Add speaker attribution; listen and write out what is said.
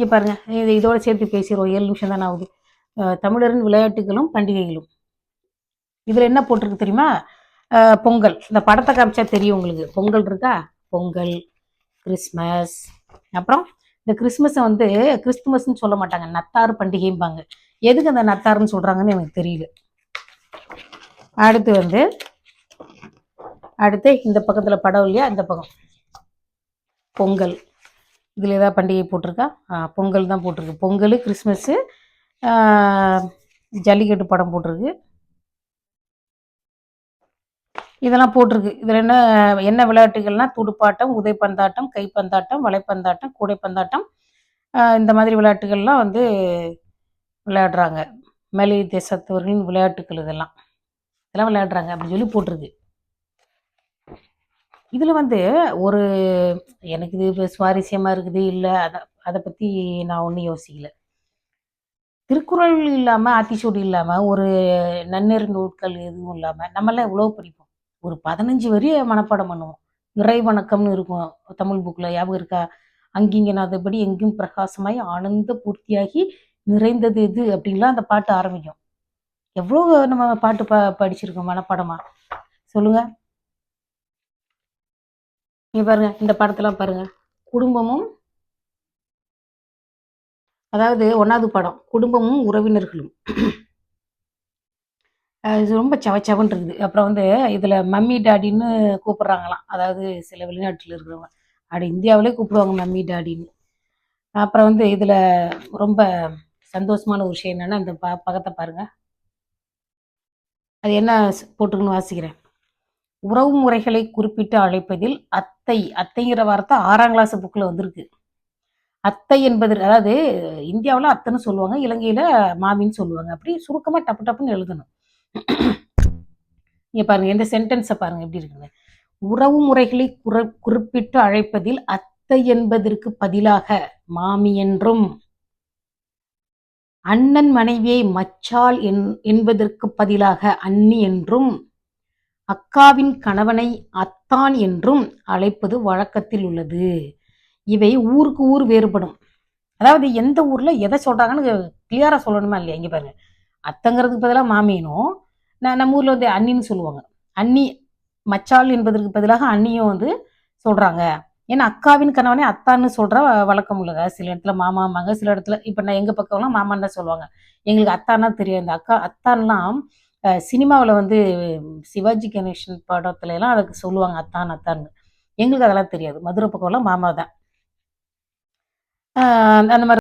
Speaker 1: இங்கே பாருங்க, இதோட சேர்த்து பேசிடுவோம். 7 நிமிஷம் தானே ஆகுது. தமிழரின் விளையாட்டுகளும் பண்டிகைகளும். இதில் என்ன போட்டிருக்கு தெரியுமா? பொங்கல். இந்த படத்தை காமிச்சா தெரியும் உங்களுக்கு. பொங்கல் இருக்கா? பொங்கல், கிறிஸ்மஸ். அப்புறம் இந்த கிறிஸ்மஸை வந்து கிறிஸ்துமஸ்ன்னு சொல்ல மாட்டாங்க, நத்தாறு பண்டிகைம்பாங்க. எதுக்கு அந்த நத்தாருன்னு சொல்கிறாங்கன்னு எனக்கு தெரியல. அடுத்து இந்த பக்கத்தில் படம் இல்லையா, இந்த பக்கம் பொங்கல். இதில் ஏதாவது பண்டிகை போட்டிருக்கா? பொங்கல் தான் போட்டிருக்கு. பொங்கல், கிறிஸ்மஸ்ஸு, ஜல்லிக்கட்டு படம் போட்டிருக்கு. இதெல்லாம் போட்டிருக்கு. இதில் என்ன விளையாட்டுகள்னா துடுப்பாட்டம், உதைப்பந்தாட்டம், கைப்பந்தாட்டம், வலைப்பந்தாட்டம், கூடைப்பந்தாட்டம், இந்த மாதிரி விளையாட்டுகள்லாம் வந்து விளையாடுறாங்க. மேலை தேசத்தவர்களின் விளையாட்டுகள் இதெல்லாம் விளையாடுறாங்க அப்படின்னு சொல்லி போட்டிருக்கு. இதில் வந்து ஒரு எனக்கு இது இப்போ சுவாரஸ்யமாக இருக்குது இல்லை, அதை பற்றி நான் ஒன்றும் யோசிக்கல. திருக்குறள் இல்லாமல், ஆத்திச்சூடி இல்லாமல், ஒரு நன்னெறி நூட்கள் எதுவும் இல்லாமல் நம்மளாம் எவ்வளோ படிப்போம். ஒரு 15 வரி மனப்பாடம் பண்ணுவோம். இறை வணக்கம்னு இருக்கும் தமிழ் புக்கில், ஞாபகம் இருக்கா? அங்கிங்கனாதபடி எங்கும் பிரகாசமாய் ஆனந்த பூர்த்தியாகி நிறைந்தது எது அப்படின்லாம் அந்த பாட்டு ஆரம்பிக்கும். எவ்வளோ நம்ம பாட்டு படிச்சிருக்கோம் மனப்பாடமா, சொல்லுங்க. நீங்க பாருங்க, இந்த படத்தெல்லாம் பாருங்க. குடும்பமும், அதாவது 1வது படம் குடும்பமும் உறவினர்களும். இது ரொம்ப சவச்சவன்னு இருக்குது. அப்புறம் வந்து இதில் மம்மி டாடின்னு கூப்பிட்றாங்களாம். அதாவது சில வெளிநாட்டில் இருக்கிறவங்க. இந்தியாவிலே கூப்பிடுவாங்க மம்மி டாடின்னு. அப்புறம் வந்து இதில் ரொம்ப சந்தோஷமான ஒரு விஷயம் என்னென்னா, இந்த பக்கத்தை பாருங்க. அது என்ன போட்டுருக்குன்னு வாசிக்கிறேன். உறவு முறைகளை குறிப்பிட்டு அழைப்பதில் அத்தைங்கிற வார்த்தை 6ஆம் கிளாஸ் புக்கில் வந்திருக்கு. அத்தை என்பது, அதாவது இந்தியாவில் அத்தைன்னு சொல்லுவாங்க, இலங்கையில் மாமின்னு சொல்லுவாங்க. அப்படி சுருக்கமாக டப்பு டப்புன்னு எழுதணும். இங்க பாருங்க, இந்த சென்டென்ஸை பாருங்க எப்படி இருக்குங்க. உறவு முறைகளை குறிப்பிட்டு அழைப்பதில் அத்தை என்பதற்கு பதிலாக மாமி என்றும், அண்ணன் மனைவியை மச்சாள் என்பதற்கு பதிலாக அண்ணி என்றும், அக்காவின் கணவனை அத்தான் என்றும் அழைப்பது வழக்கத்தில் உள்ளது. இவை ஊருக்கு ஊர் வேறுபடும். அதாவது எந்த ஊர்ல எதை சொல்றாங்கன்னு கிளியரா சொல்லணுமா இல்லையா? இங்க பாருங்க, அத்தைங்கிறதுக்கு பதிலாக மாமினும், நம்ம ஊர்ல வந்து அண்ணின்னு சொல்லுவாங்க. அண்ணி, மச்சாள் என்பதற்கு பதிலாக அண்ணியும் வந்து சொல்றாங்க. ஏன்னா அக்காவின் கணவனே அத்தான்னு சொல்ற வழக்கம் உள்ளதா? சில இடத்துல மாமாம்பாங்க, சில இடத்துல இப்போ நான் எங்க பக்கம்லாம் மாமான்னு தான் சொல்லுவாங்க. எங்களுக்கு அத்தான்னா தெரியும். இந்த அத்தான்லாம் சினிமாவில் வந்து சிவாஜி கணேசன் படத்துல எல்லாம் அதுக்கு சொல்லுவாங்க, அத்தான் அத்தான்னு. எங்களுக்கு அதெல்லாம் தெரியாது. மதுரை பக்கம்லாம் மாமா தான். அந்த மாதிரி